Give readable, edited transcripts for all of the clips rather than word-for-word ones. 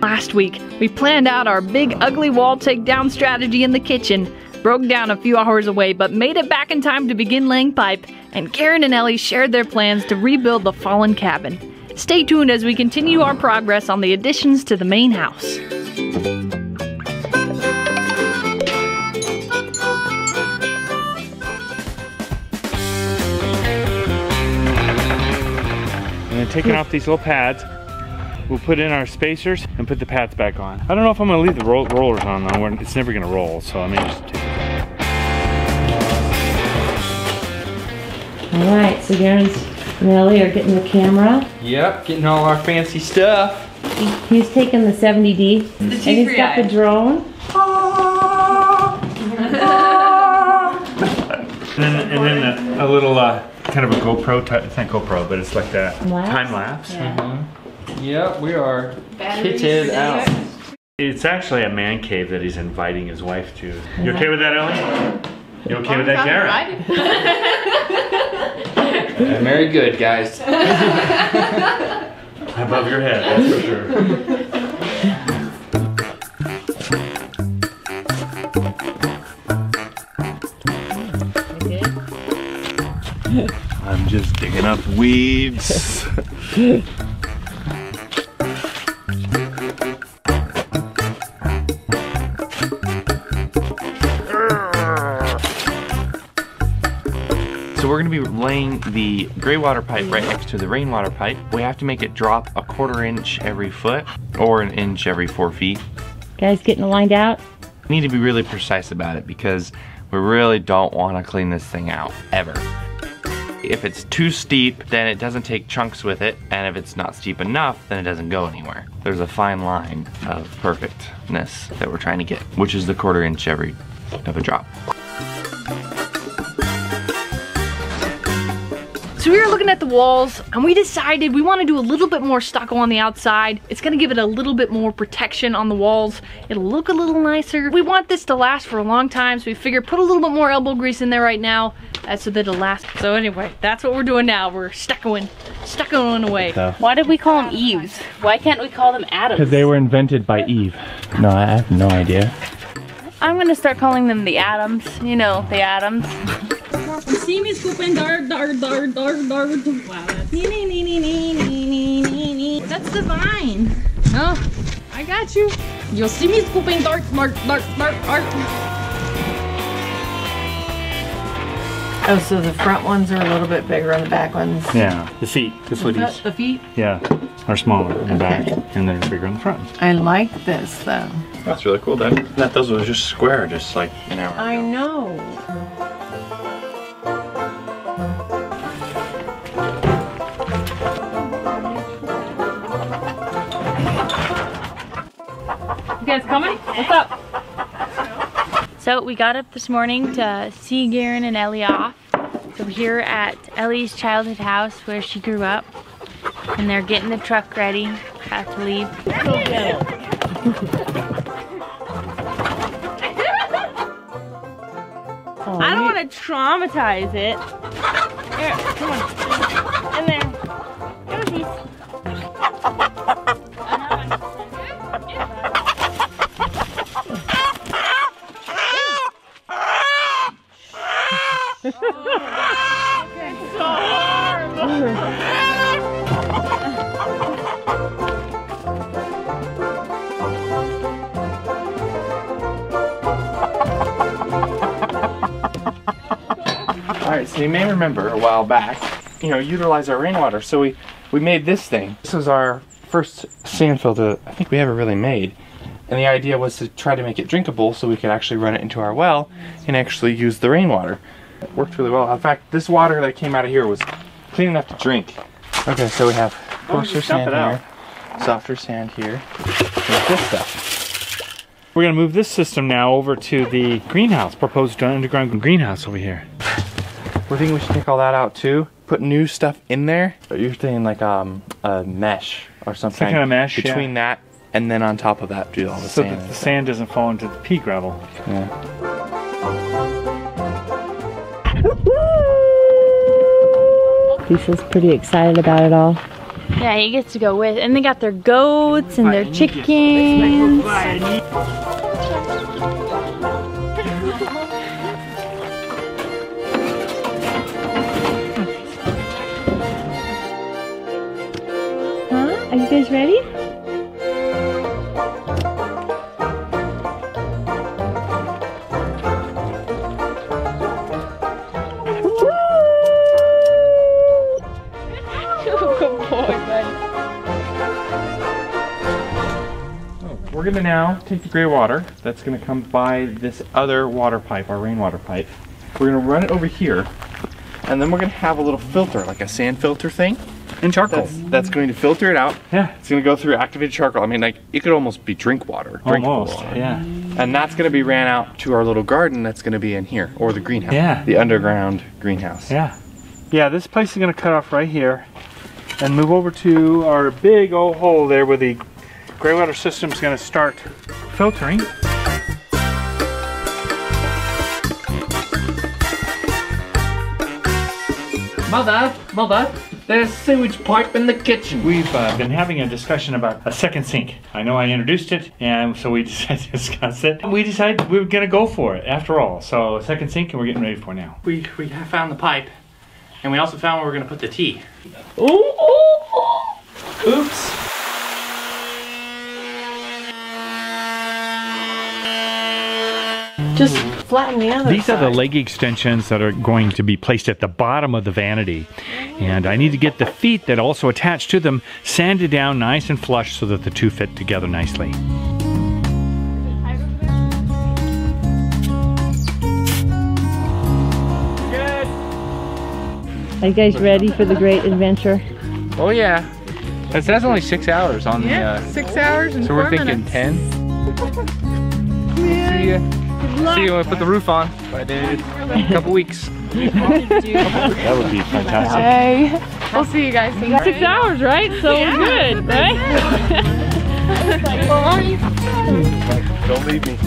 Last week, we planned out our big ugly wall takedown strategy in the kitchen, broke down a few hours away, but made it back in time to begin laying pipe, and Karen and Ellie shared their plans to rebuild the fallen cabin. Stay tuned as we continue our progress on the additions to the main house. And then taking off these little pads, we'll put in our spacers and put the pads back on. I don't know if I'm gonna leave the rollers on though. It's never gonna roll, so I may just take it off. All right, so Garen's and Ellie are getting the camera. Yep, getting all our fancy stuff. He's taking the 70D. And he's got the drone. and then a little kind of a GoPro type. It's not GoPro, but it's like that time lapse. Yeah. Yep, we are kitted out. It's actually a man cave that he's inviting his wife to. You okay with that, Ellie? You okay with that, Karen? Very good, guys. Above your head, that's for sure. I'm just digging up weeds. So we're gonna be laying the gray water pipe right next to the rainwater pipe. We have to make it drop a 1/4 inch every foot or 1 inch every 4 feet. Guys getting it lined out? We need to be really precise about it because we really don't wanna clean this thing out, ever. If it's too steep, then it doesn't take chunks with it, and if it's not steep enough, then it doesn't go anywhere. There's a fine line of perfectness that we're trying to get, which is the 1/4 inch every of a drop. So we were looking at the walls and we decided we want to do a little bit more stucco on the outside. It's going to give it a little bit more protection on the walls. It'll look a little nicer. We want this to last for a long time, so we figured put a little bit more elbow grease in there right now so that it'll last. So anyway, that's what we're doing now. We're stuccoing away. Why did we call them Eves? Why can't we call them Adams? Because they were invented by Eve. No, I have no idea. I'm gonna start calling them the Adams. You know, the Adams. You see me scooping dart. Wow, that's That's the vine. Oh, I got you. You'll see me scooping dart. Oh, so the front ones are a little bit bigger and the back ones? Yeah, the feet, the footies. The feet? Yeah, are smaller in the back, and they're bigger in the front. I like this though. That's really cool, Dad. That those were just square, just like an hour ago. I know. You guys coming? What's up? So we got up this morning to see Garen and Ellie off. So we're here at Ellie's childhood house where she grew up. And they're getting the truck ready. Have to leave. I don't want to traumatize it. Here, come on. In there. Go, Alright, so you may remember a while back, utilize our rainwater. So we made this thing. This was our first sand filter I think we ever really made. And the idea was to try to make it drinkable so we could actually run it into our well and actually use the rainwater. It worked really well. In fact, this water that came out of here was clean enough to drink. Okay, so we have coarser sand here, softer sand here, and this stuff. We're gonna move this system now over to the greenhouse, proposed underground greenhouse over here. We're thinking we should take all that out too, put new stuff in there. But you're thinking like a mesh or something. Some kind of mesh, between that and then on top of that do all the so sand. So that the sand doesn't fall into the pea gravel. Yeah. Lisa's pretty excited about it all. Yeah, he gets to go with. And they got their goats and their chickens. Huh? Are you guys ready? We're gonna now take the gray water that's gonna come by this other water pipe, our rainwater pipe. We're gonna run it over here, and then we're gonna have a little filter, like a sand filter thing. And charcoal. That's going to filter it out. Yeah. It's gonna go through activated charcoal. I mean, like, it could almost be drink water. Almost, water. yeah. And that's gonna be ran out to our little garden that's gonna be in here, or the greenhouse. Yeah. The underground greenhouse. Yeah. Yeah, this place is gonna cut off right here and move over to our big old hole there where the gray water system's gonna start filtering. Mother, there's sewage pipe in the kitchen. We've been having a discussion about a second sink. I know I introduced it, and so we decided to discuss it. We decided we were gonna go for it after all. So a second sink, and we're getting ready for it now. We found the pipe, and we also found where we're gonna put the tea. Oops. Just flatten the other These side. are the leg extensions that are going to be placed at the bottom of the vanity. And I need to get the feet that also attach to them sanded down nice and flush so that the two fit together nicely. Good. Are you guys ready for the great adventure? Oh yeah. It says only 6 hours on the 6 hours and so 4 we're thinking minutes. 10. See ya. See you when I put the roof on. Bye, dude. A couple weeks. That would be fantastic. Hey, we'll see you guys soon. 6 hours, right? So Yeah. good, right? Don't leave me.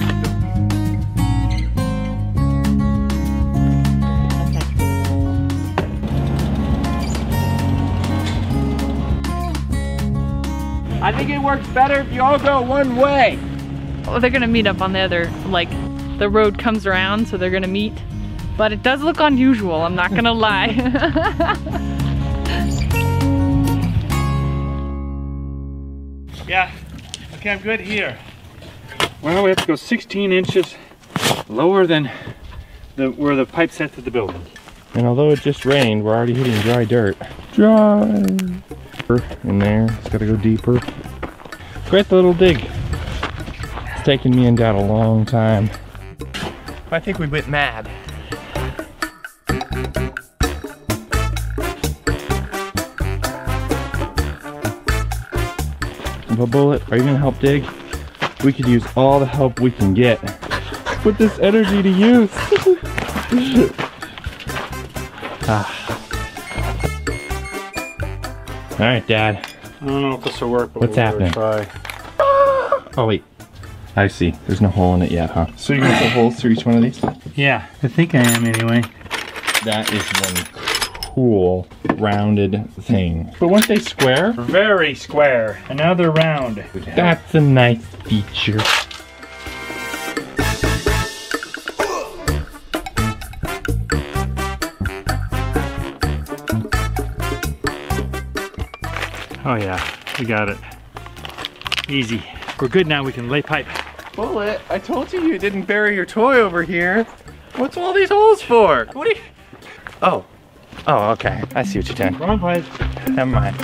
I think it works better if you all go one way. Well, they're gonna meet up on the other, like, the road comes around, so they're gonna meet. But it does look unusual, I'm not gonna lie. Yeah, okay, I'm good here. Well, we have to go 16 inches lower than where the pipe set to the building. And although it just rained, we're already hitting dry dirt. Dry. In there, it's gotta go deeper. Great little dig. It's taken me and Dad a long time. I think we went mad. But Bullet, are you gonna help dig? We could use all the help we can get. Put this energy to use. All right, Dad. I don't know if this will work, but What's we'll happening? try. Oh wait, I see. There's no hole in it yet, huh? So you're gonna put holes through each one of these? Yeah, I think I am anyway. That is one cool rounded thing. But weren't they square? Very square, and now they're round. That's a nice feature. Oh yeah, we got it. Easy. We're good now, we can lay pipe. Bullet, I told you you didn't bury your toy over here. What's all these holes for? What are you... Oh. Oh, okay. I see what you're doing. Wrong pipe. Never mind.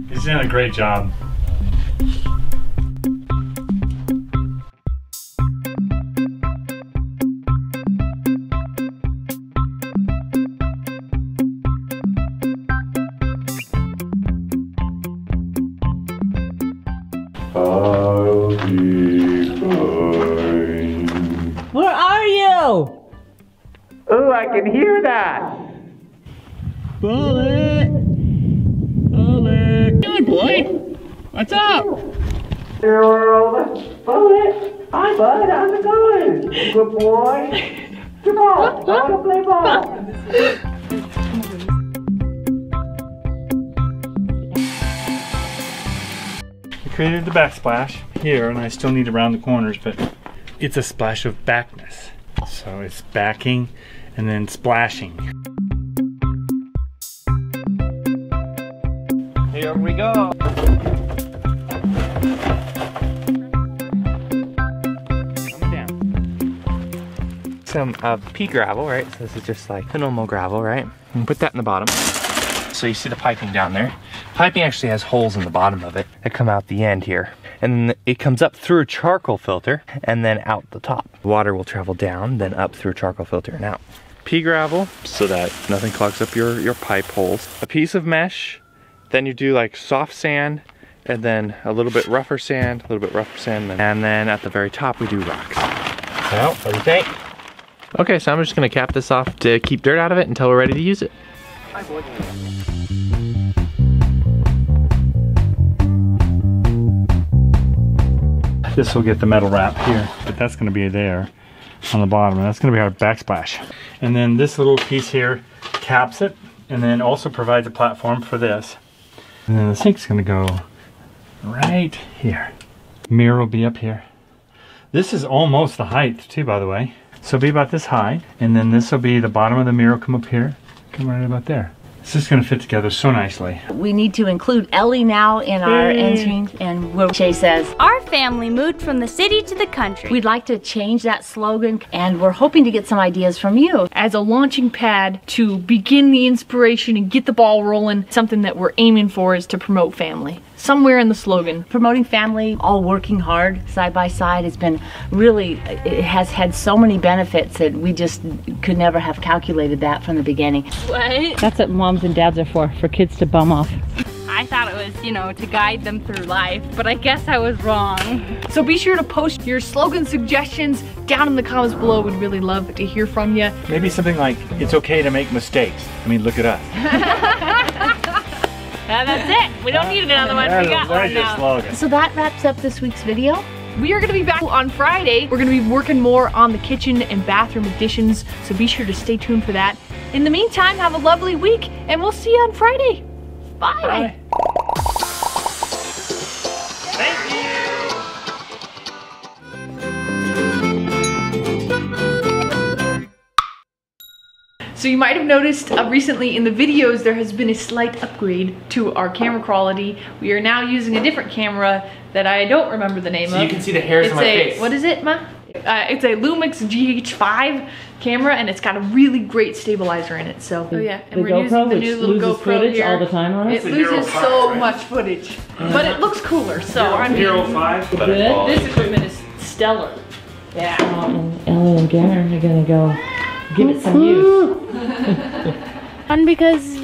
He's doing a great job. I'll be fine. Where are you? Oh, I can hear that. Bullet! Bullet! Good boy! What's up? Bullet. Hi, bud. How's it going? Good boy. Come on. Want to play ball? created the backsplash here, and I still need to round the corners, but it's a splash of backness. So it's backing and then splashing. Here we go. Coming down. Some pea gravel, right? So this is just like the normal gravel, right? And put that in the bottom. So you see the piping down there. Piping actually has holes in the bottom of it that come out the end here. And then it comes up through a charcoal filter and then out the top. Water will travel down, then up through a charcoal filter and out. Pea gravel, so that nothing clogs up your pipe holes. A piece of mesh, then you do like soft sand, and then a little bit rougher sand, a little bit rougher sand, and then at the very top we do rocks. Well, what do you think? Okay, so I'm just gonna cap this off to keep dirt out of it until we're ready to use it. This will get the metal wrap here, but that's going to be there on the bottom, and that's going to be our backsplash. And then this little piece here caps it, and then also provides a platform for this. And then the sink's going to go right here. Mirror will be up here. This is almost the height too, by the way. So it'll be about this high, and then this will be the bottom of the mirror, come up here, come right about there. It's just going to fit together so nicely. We need to include Ellie now in our entering, and where Shay says, Our family moved from the city to the country. we'd like to change that slogan, and we're hoping to get some ideas from you. As a launching pad to begin the inspiration and get the ball rolling, something that we're aiming for is to promote family. Somewhere in the slogan. Promoting family, all working hard side by side has been really, it has had so many benefits that we just could never have calculated that from the beginning. What? That's what moms and dads are for kids to bum off. I thought it was, you know, to guide them through life, but I guess I was wrong. So be sure to post your slogan suggestions down in the comments below. We'd really love to hear from you. Maybe something like, it's okay to make mistakes. I mean, look at us. That's it. We don't need another one. We got one now. Slogan. So that wraps up this week's video. We are going to be back on Friday. We're going to be working more on the kitchen and bathroom additions, so be sure to stay tuned for that. In the meantime, have a lovely week, and we'll see you on Friday. Bye. Thank you. So you might have noticed recently in the videos there has been a slight upgrade to our camera quality. We are now using a different camera that I don't remember the name of. So you can see the hairs on my face. What is it, Ma? It's a Lumix GH5 camera, and it's got a really great stabilizer in it. So, oh yeah, and The we're GoPro, using the which new little loses GoPro footage here. all the time on It it. loses so much footage, but it looks cooler. So I mean, 05. Good. this equipment is stellar. Yeah. And Ellie and Garen are gonna go give it some use. Fun because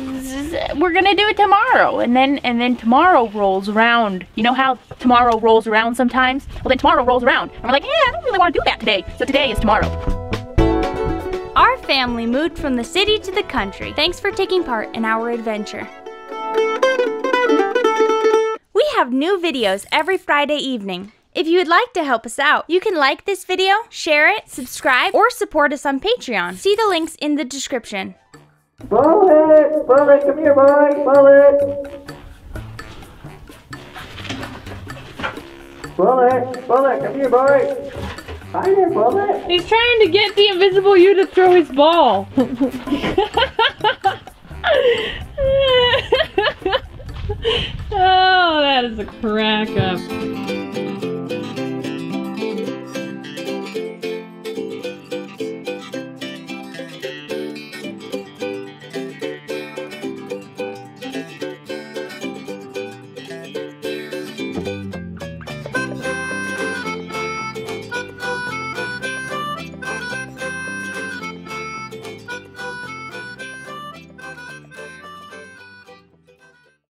we're gonna do it tomorrow, and then tomorrow rolls around. You know how tomorrow rolls around sometimes? Well, then tomorrow rolls around, and we're like, yeah, I don't really want to do that today. So today is tomorrow. Our family moved from the city to the country. Thanks for taking part in our adventure. We have new videos every Friday evening. If you would like to help us out, you can like this video, share it, subscribe, or support us on Patreon. See the links in the description. Bullet! Bullet, come here, boy! Bullet! Bullet! Bullet, come here, boy! Hi there, Bullet! He's trying to get the invisible you to throw his ball. Oh, that is a crack up.